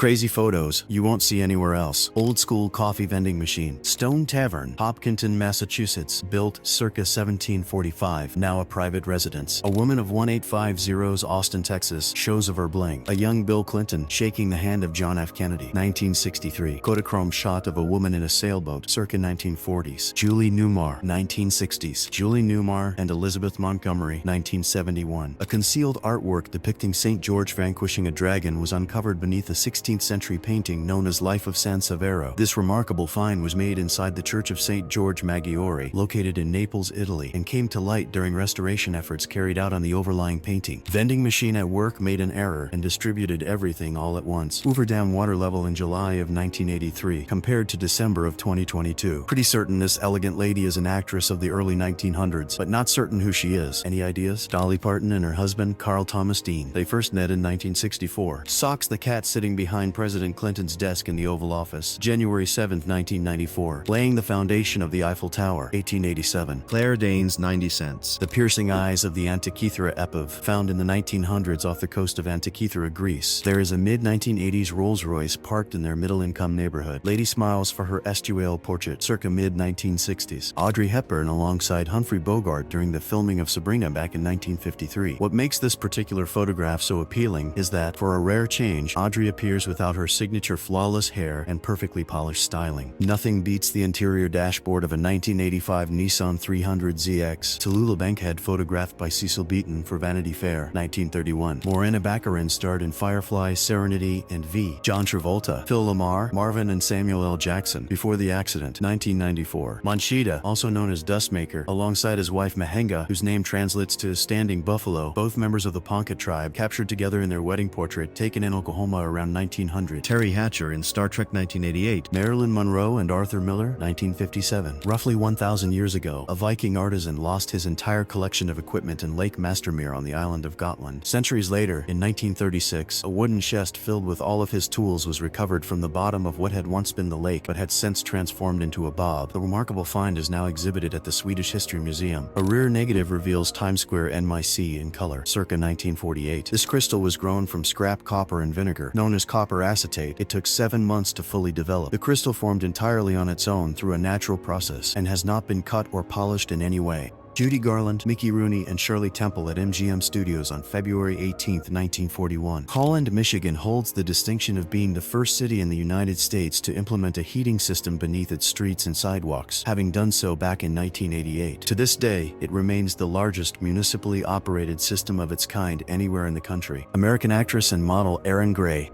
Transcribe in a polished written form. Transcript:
Crazy photos you won't see anywhere else. Old school coffee vending machine. Stone Tavern, Hopkinton, Massachusetts, built circa 1745, now a private residence. A woman of 1850's Austin, Texas, shows of her bling. A young Bill Clinton shaking the hand of John F. Kennedy. 1963. Kodachrome shot of a woman in a sailboat, circa 1940s. Julie Newmar, 1960s. Julie Newmar and Elizabeth Montgomery, 1971. A concealed artwork depicting St. George vanquishing a dragon was uncovered beneath a 16th century painting known as Life of San Severo. This remarkable find was made inside the Church of St. George Maggiore, located in Naples, Italy, and came to light during restoration efforts carried out on the overlying painting. Vending machine at work made an error and distributed everything all at once. Hoover Dam water level in July of 1983 compared to December of 2022. Pretty certain this elegant lady is an actress of the early 1900s, but not certain who she is. Any ideas? Dolly Parton and her husband, Carl Thomas Dean. They first met in 1964. Socks the cat sitting behind President Clinton's desk in the Oval Office, January 7, 1994. Laying the foundation of the Eiffel Tower, 1887. Claire Danes, 90 cents. The piercing eyes of the Antikythera epov, found in the 1900s off the coast of Antikythera, Greece. There is a mid-1980s Rolls-Royce parked in their middle-income neighborhood. Lady smiles for her estuarial portrait, circa mid-1960s. Audrey Hepburn alongside Humphrey Bogart during the filming of Sabrina back in 1953. What makes this particular photograph so appealing is that, for a rare change, Audrey appears without her signature flawless hair and perfectly polished styling. Nothing beats the interior dashboard of a 1985 Nissan 300ZX Tallulah Bankhead photographed by Cecil Beaton for Vanity Fair, 1931. Morena Baccarin starred in Firefly, Serenity, and V. John Travolta, Phil Lamar, Marvin and Samuel L. Jackson before the accident, 1994. Manchita, also known as Dustmaker, alongside his wife Mahenga, whose name translates to Standing Buffalo, both members of the Ponca tribe, captured together in their wedding portrait taken in Oklahoma around 1900. Terry Hatcher in Star Trek 1988. Marilyn Monroe and Arthur Miller, 1957. Roughly 1,000 years ago, a Viking artisan lost his entire collection of equipment in Lake Mastermere on the island of Gotland. Centuries later, in 1936, a wooden chest filled with all of his tools was recovered from the bottom of what had once been the lake but had since transformed into a bob. The remarkable find is now exhibited at the Swedish History Museum. A rear negative reveals Times Square NYC in color, circa 1948. This crystal was grown from scrap copper and vinegar, known as copper acetate. It took 7 months to fully develop. The crystal formed entirely on its own through a natural process and has not been cut or polished in any way. Judy Garland, Mickey Rooney, and Shirley Temple at MGM Studios on February 18, 1941. Holland, Michigan holds the distinction of being the first city in the United States to implement a heating system beneath its streets and sidewalks, having done so back in 1988. To this day, it remains the largest municipally operated system of its kind anywhere in the country. American actress and model Erin Gray,